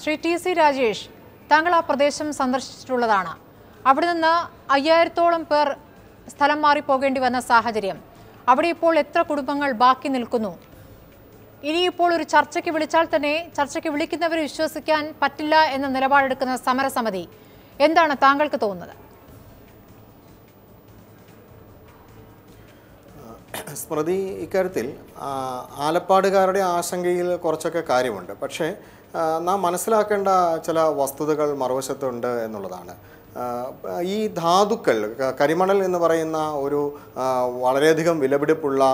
ശ്രീ ടി.സി. രാജേഷ്, താങ്കൾ ആ പ്രദേശം സന്ദർശിച്ചിട്ടുള്ളതാണ്. അവിടെ നിന്ന് 5000-ഓളം പേർ സ്ഥലം മാറി പോകേണ്ടി വന്ന സാഹചര്യം. അവിടെ ഇപ്പോൾ എത്ര കുടുംബങ്ങൾ ബാക്കി നിൽക്കുന്നു? ഇനിയിപ്പോൾ ഒരു ചർച്ചയ്ക്ക് വിളിച്ചാൽ തന്നെ ചർച്ചയ്ക്ക് വിളിക്കുന്നവരെ വിശ്വസിക്കാൻ പറ്റില്ല എന്ന നിലപാടെടുക്കുന്ന സമരസമിതി, എന്താണ് താങ്കൾക്ക് തോന്നുന്നത്? സ്മൃതി, ഇക്കാര്യത്തിൽ ആലപ്പാടുകാരുടെ ആശങ്കയിൽ കുറച്ചൊക്കെ കാര്യമുണ്ട്. പക്ഷേ നാം മനസ്സിലാക്കേണ്ട ചില വസ്തുതകൾ മറുവശത്തുണ്ട് എന്നുള്ളതാണ്. ഈ ധാതുക്കൾ, കരിമണൽ എന്ന് പറയുന്ന ഒരു വളരെയധികം വിലപിടിപ്പുള്ള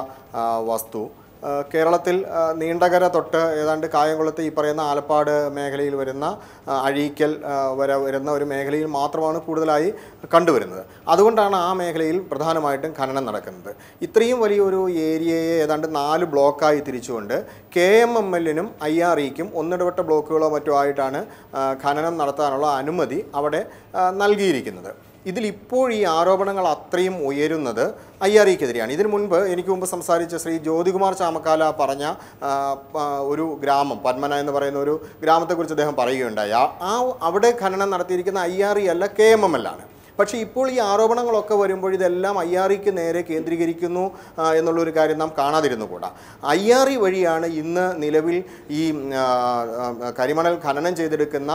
വസ്തു കേരളത്തിൽ നീണ്ടകര തൊട്ട് ഏതാണ്ട് കായംകുളത്ത് ഈ പറയുന്ന ആലപ്പാട് മേഖലയിൽ വരുന്ന അഴീക്കൽ വരെ വരുന്ന ഒരു മേഖലയിൽ മാത്രമാണ് കൂടുതലായി കണ്ടുവരുന്നത്. അതുകൊണ്ടാണ് ആ മേഖലയിൽ പ്രധാനമായിട്ടും ഖനനം നടക്കുന്നത്. ഇത്രയും വലിയൊരു ഏരിയയെ ഏതാണ്ട് 4 ബ്ലോക്കായി തിരിച്ചുകൊണ്ട് KMML-നും IRE-ക്കും ഒന്നിടവിട്ട ബ്ലോക്കുകളോ മറ്റോ ആയിട്ടാണ് ഖനനം നടത്താനുള്ള അനുമതി അവിടെ നൽകിയിരിക്കുന്നത്. ഇതിലിപ്പോൾ ഈ ആരോപണങ്ങൾ അത്രയും ഉയരുന്നത് IRE-ക്കെതിരെയാണ്. ഇതിനു മുൻപ് എനിക്ക് മുമ്പ് സംസാരിച്ച ശ്രീ ജ്യോതികുമാർ ചാമക്കാല പറഞ്ഞ ഒരു ഗ്രാമം, പന്മന എന്ന് പറയുന്ന ഒരു ഗ്രാമത്തെക്കുറിച്ച് അദ്ദേഹം പറയുകയുണ്ടായി. അവിടെ ഖനനം നടത്തിയിരിക്കുന്ന IRE അല്ല, KMML ആണ്. പക്ഷേ ഇപ്പോൾ ഈ ആരോപണങ്ങളൊക്കെ വരുമ്പോൾ ഇതെല്ലാം IRE-ക്ക് നേരെ കേന്ദ്രീകരിക്കുന്നു എന്നുള്ളൊരു കാര്യം നാം കാണാതിരുന്നുകൂടാ. IRE വഴിയാണ് ഇന്ന് നിലവിൽ ഈ കരിമണൽ ഖനനം ചെയ്തെടുക്കുന്ന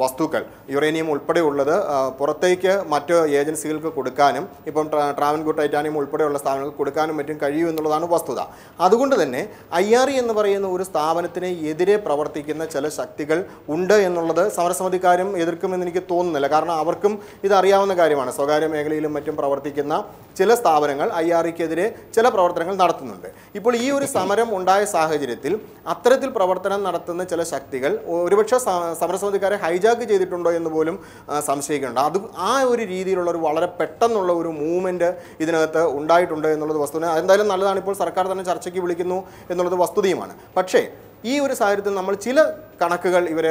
വസ്തുക്കൾ, യുറേനിയം ഉൾപ്പെടെയുള്ളത് പുറത്തേക്ക് മറ്റ് ഏജൻസികൾക്ക് കൊടുക്കാനും ഇപ്പം ട്രാവൻകൂർ ടൈറ്റാനിയം ഉൾപ്പെടെയുള്ള സ്ഥാപനങ്ങൾക്ക് കൊടുക്കാനും മറ്റും കഴിയും എന്നുള്ളതാണ് വസ്തുത. അതുകൊണ്ട് തന്നെ IRE എന്ന് പറയുന്ന ഒരു സ്ഥാപനത്തിന് എതിരെ പ്രവർത്തിക്കുന്ന ചില ശക്തികൾ ഉണ്ട് എന്നുള്ളത് സമരസമിതിക്കാരും എതിർക്കുമെന്ന് എനിക്ക് തോന്നുന്നില്ല. കാരണം അവർക്കും ഇതറിയാവുന്ന കാര്യമാണ്. സ്വകാര്യ മേഖലയിലും മറ്റും പ്രവർത്തിക്കുന്ന ചില സ്ഥാപനങ്ങൾ IRE-ക്കെതിരെ ചില പ്രവർത്തനങ്ങൾ നടത്തുന്നുണ്ട്. ഇപ്പോൾ ഈ ഒരു സമരം ഉണ്ടായ സാഹചര്യത്തിൽ അത്തരത്തിൽ പ്രവർത്തനം നടത്തുന്ന ചില ശക്തികൾ ഒരുപക്ഷെ സമരസമിതിക്കാരെ ഹൈജാക്ക് ചെയ്തിട്ടുണ്ടോ എന്ന് പോലും സംശയിക്കുന്നുണ്ട്. അത് ആ ഒരു രീതിയിലുള്ള ഒരു വളരെ പെട്ടെന്നുള്ള ഒരു മൂവ്മെൻറ്റ് ഇതിനകത്ത് ഉണ്ടായിട്ടുണ്ട് എന്നുള്ളത് വസ്തുത. എന്തായാലും നല്ലതാണ്. ഇപ്പോൾ സർക്കാർ തന്നെ ചർച്ചയ്ക്ക് വിളിക്കുന്നു എന്നുള്ളത് വസ്തുതയുമാണ്. പക്ഷേ ഈ ഒരു സാഹചര്യത്തിൽ നമ്മൾ ചില കണക്കുകൾ ഇവർ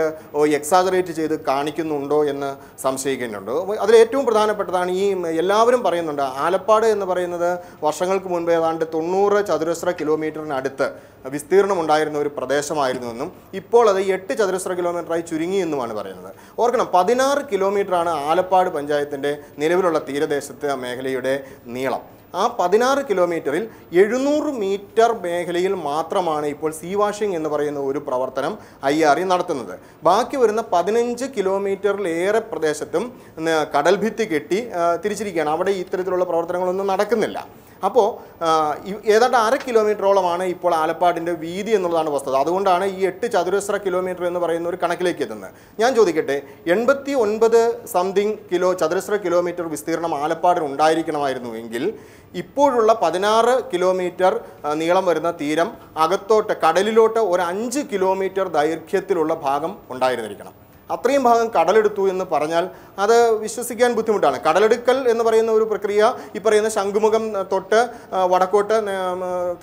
എക്സാജറേറ്റ് ചെയ്ത് കാണിക്കുന്നുണ്ടോ എന്ന് സംശയിക്കുന്നുണ്ട്. അതിലേറ്റവും പ്രധാനപ്പെട്ടതാണ് ഈ എല്ലാവരും പറയുന്നുണ്ട് ആലപ്പാട് എന്ന് പറയുന്നത് വർഷങ്ങൾക്ക് മുൻപ് ഏതാണ്ട് 90 ചതുരശ്ര കിലോമീറ്ററിനടുത്ത് വിസ്തീർണം ഉണ്ടായിരുന്ന ഒരു പ്രദേശമായിരുന്നുവെന്നും ഇപ്പോൾ അത് 8 ചതുരശ്ര കിലോമീറ്ററായി ചുരുങ്ങി എന്നുമാണ് പറയുന്നത്. ഓർക്കണം, 16 കിലോമീറ്ററാണ് ആലപ്പാട് പഞ്ചായത്തിൻ്റെ നിലവിലുള്ള തീരദേശത്തെ മേഖലയുടെ നീളം. ആ 16 കിലോമീറ്ററിൽ 700 മീറ്റർ മേഖലയിൽ മാത്രമാണ് ഇപ്പോൾ സീ വാഷിംഗ് എന്ന് പറയുന്ന ഒരു പ്രവർത്തനം IRE നടത്തുന്നത്. ബാക്കി വരുന്ന 15 കിലോമീറ്ററിലേറെ പ്രദേശത്തും കടൽ ഭിത്തി കെട്ടി തിരിച്ചിരിക്കുകയാണ്. അവിടെ ഇത്തരത്തിലുള്ള പ്രവർത്തനങ്ങളൊന്നും നടക്കുന്നില്ല. അപ്പോൾ ഏതാണ്ട് 1/2 കിലോമീറ്ററോളമാണ് ഇപ്പോൾ ആലപ്പാടിൻ്റെ വീതി എന്നുള്ളതാണ് വസ്തുത. അതുകൊണ്ടാണ് ഈ 8 ചതുരശ്ര കിലോമീറ്റർ എന്ന് പറയുന്ന ഒരു കണക്കിലേക്ക് എത്തുന്നത്. ഞാൻ ചോദിക്കട്ടെ, 89 സംതിങ് ചതുരശ്ര കിലോമീറ്റർ വിസ്തീർണം ആലപ്പാടിന് ഉണ്ടായിരിക്കണമായിരുന്നുവെങ്കിൽ ഇപ്പോഴുള്ള 16 കിലോമീറ്റർ നീളം വരുന്ന തീരം അകത്തോട്ട് കടലിലോട്ട് ഒരു 5 കിലോമീറ്റർ ദൈർഘ്യത്തിലുള്ള ഭാഗം ഉണ്ടായിരുന്നിരിക്കണം. അത്രയും ഭാഗം കടലെടുത്തു എന്ന് പറഞ്ഞാൽ അത് വിശ്വസിക്കാൻ ബുദ്ധിമുട്ടാണ്. കടലെടുക്കൽ എന്ന് പറയുന്ന ഒരു പ്രക്രിയ ഈ പറയുന്ന ശംഖുമുഖം തൊട്ട് വടക്കോട്ട്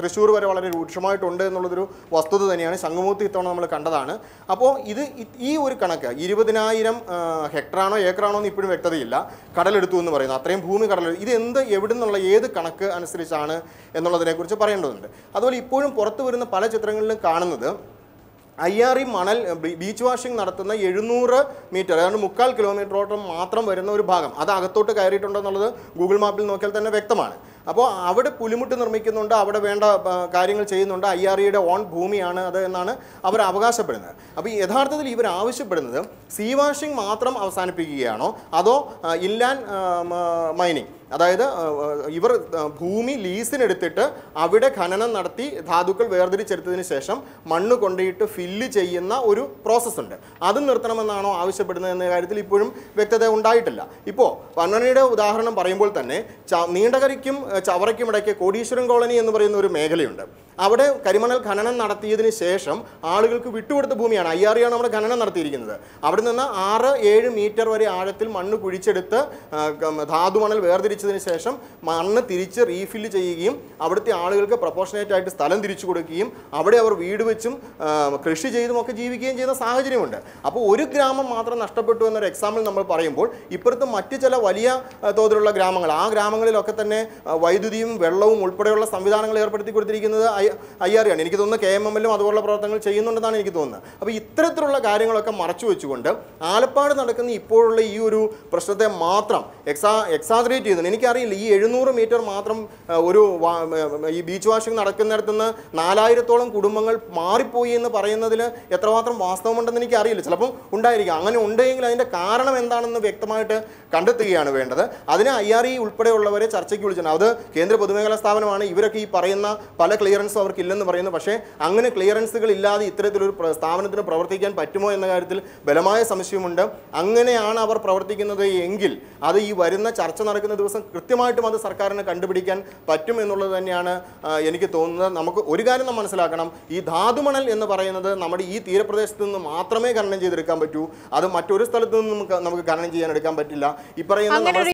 തൃശ്ശൂർ വരെ വളരെ രൂക്ഷമായിട്ടുണ്ട് എന്നുള്ളതൊരു വസ്തുത തന്നെയാണ്. ശംഖുമുഖത്ത് ഇത്തവണ നമ്മൾ കണ്ടതാണ്. അപ്പോൾ ഈ ഒരു കണക്ക് 20,000 ഹെക്ടറാണോ ഏക്കറാണോ എന്ന് ഇപ്പോഴും വ്യക്തതയില്ല. കടലെടുത്തു എന്ന് പറയുന്നത് അത്രയും ഭൂമി ഇത് എവിടെ നിന്നുള്ള ഏത് കണക്ക് അനുസരിച്ചാണ് എന്നുള്ളതിനെക്കുറിച്ച് പറയേണ്ടതുണ്ട്. അതുപോലെ ഇപ്പോഴും പുറത്തു വരുന്ന പല ചിത്രങ്ങളിലും കാണുന്നത് IRE മണൽ ബീച്ച് വാഷിംഗ് നടത്തുന്ന 700 മീറ്റർ, അതായത് 3/4 കിലോമീറ്ററോളം മാത്രം വരുന്ന ഒരു ഭാഗം, അത് അകത്തോട്ട് കയറിയിട്ടുണ്ടെന്നുള്ളത് ഗൂഗിൾ മാപ്പിൽ നോക്കിയാൽ തന്നെ വ്യക്തമാണ്. അപ്പോൾ അവിടെ പുലിമുട്ട് നിർമ്മിക്കുന്നുണ്ട്, അവിടെ വേണ്ട കാര്യങ്ങൾ ചെയ്യുന്നുണ്ട്. IRE-യുടെ ഓൺ ഭൂമിയാണ് അത് എന്നാണ് അവർ അവകാശപ്പെടുന്നത്. അപ്പോൾ യഥാർത്ഥത്തിൽ ഇവർ ആവശ്യപ്പെടുന്നത് സീ വാഷിംഗ് മാത്രം അവസാനിപ്പിക്കുകയാണോ അതോ ഇൻലാൻഡ് മൈനിങ്, അതായത് ഇവർ ഭൂമി ലീസിനെടുത്തിട്ട് അവിടെ ഖനനം നടത്തി ധാതുക്കൾ വേർതിരിച്ചെടുത്തതിന് ശേഷം മണ്ണ് കൊണ്ടിട്ട് ഫില്ല് ചെയ്യുന്ന ഒരു പ്രോസസ്സുണ്ട്, അത് നിർത്തണമെന്നാണോ ആവശ്യപ്പെടുന്നത് എന്ന കാര്യത്തിൽ ഇപ്പോഴും വ്യക്തത ഉണ്ടായിട്ടില്ല. ഇപ്പോൾ പന്മനയുടെ ഉദാഹരണം പറയുമ്പോൾ തന്നെ നീണ്ടകരയ്ക്കും ചവറയ്ക്കും ഇടയ്ക്ക് കോടീശ്വരൻ കോളനി എന്ന് പറയുന്ന ഒരു മേഖലയുണ്ട്. അവിടെ കരിമണൽ ഖനനം നടത്തിയതിന് ശേഷം ആളുകൾക്ക് വിട്ടുകൊടുത്ത ഭൂമിയാണ്. IRE-ആണ് അവിടെ ഖനനം നടത്തിയിരിക്കുന്നത്. അവിടെ നിന്ന് 6-7 മീറ്റർ വരെ ആഴത്തിൽ മണ്ണ് കുഴിച്ചെടുത്ത് ധാതുമണൽ വേർതിരിച്ച് സംഭരിച്ചതിന് ശേഷം മണ്ണ് തിരിച്ച് റീഫില്ല് ചെയ്യുകയും അവിടുത്തെ ആളുകൾക്ക് പ്രൊപ്പോർഷനേറ്റ് ആയിട്ട് സ്ഥലം തിരിച്ചു കൊടുക്കുകയും അവിടെ അവർ വീട് വെച്ചും കൃഷി ചെയ്തും ഒക്കെ ജീവിക്കുകയും ചെയ്യുന്ന സാഹചര്യമുണ്ട്. അപ്പോൾ ഒരു ഗ്രാമം മാത്രം നഷ്ടപ്പെട്ടു എന്നൊരു എക്സാമ്പിൾ നമ്മൾ പറയുമ്പോൾ ഇപ്പുറത്ത് മറ്റ് ചില വലിയ തോതിലുള്ള ഗ്രാമങ്ങൾ, ആ ഗ്രാമങ്ങളിലൊക്കെ തന്നെ വൈദ്യുതിയും വെള്ളവും ഉൾപ്പെടെയുള്ള സംവിധാനങ്ങൾ ഏർപ്പെടുത്തി കൊടുത്തിരിക്കുന്നത് IRA ആണ്. എനിക്ക് തോന്നുന്നു KMMലും അതുപോലുള്ള പ്രവർത്തനങ്ങൾ ചെയ്യുന്നുണ്ടെന്നാണ് എനിക്ക് തോന്നുന്നത്. അപ്പോൾ ഇത്തരത്തിലുള്ള കാര്യങ്ങളൊക്കെ മറച്ചു വെച്ചുകൊണ്ട് ആലപ്പാട് നടക്കുന്ന ഇപ്പോഴുള്ള ഈ ഒരു പ്രശ്നത്തെ മാത്രം എക്സാജറേറ്റ് ചെയ്യുന്നുണ്ട്. എനിക്കറിയില്ല ഈ 700 മീറ്റർ മാത്രം ഒരു ഈ ബീച്ച് വാഷിംഗ് നടക്കുന്നിടത്തുനിന്ന് 4000-ഓളം കുടുംബങ്ങൾ മാറിപ്പോയി എന്ന് പറയുന്നതിൽ എത്രമാത്രം വാസ്തവമുണ്ടെന്ന് എനിക്കറിയില്ല. ചിലപ്പം ഉണ്ടായിരിക്കാം. അങ്ങനെ ഉണ്ടെങ്കിൽ അതിൻ്റെ കാരണം എന്താണെന്ന് വ്യക്തമായിട്ട് കണ്ടെത്തുകയാണ് വേണ്ടത്. അതിന് IRA ഉൾപ്പെടെയുള്ളവരെ ചർച്ചയ്ക്ക് വിളിച്ചിട്ടുണ്ട്. അത് കേന്ദ്ര പൊതുമേഖലാ സ്ഥാപനമാണ്. ഇവരൊക്കെ ഈ പറയുന്ന പല ക്ലിയറൻസും അവർക്കില്ലെന്ന് പറയുന്നു. പക്ഷേ അങ്ങനെ ക്ലിയറൻസുകൾ ഇല്ലാതെ ഇത്തരത്തിലൊരു സ്ഥാപനത്തിന് പ്രവർത്തിക്കാൻ പറ്റുമോ എന്ന കാര്യത്തിൽ ബലമായ സംശയമുണ്ട്. അങ്ങനെയാണ് അവർ പ്രവർത്തിക്കുന്നത് എങ്കിൽ അത് ഈ വരുന്ന ചർച്ച നടക്കുന്ന ദിവസം കൃത്യമായിട്ടും അത് സർക്കാരിന് കണ്ടുപിടിക്കാൻ പറ്റും എന്നുള്ളത് തന്നെയാണ് എനിക്ക് തോന്നുന്നത്. നമുക്ക് ഒരു കാര്യം നാം മനസ്സിലാക്കണം, ഈ ധാതുമണൽ എന്ന് പറയുന്നത് നമ്മുടെ ഈ തീരപ്രദേശത്ത് നിന്ന് മാത്രമേ ഖനനം ചെയ്തെടുക്കാൻ പറ്റൂ. അത് മറ്റൊരു സ്ഥലത്തു നിന്നും നമുക്ക് ഖനനം ചെയ്യാൻ എടുക്കാൻ പറ്റില്ല. ഈ പറയുന്ന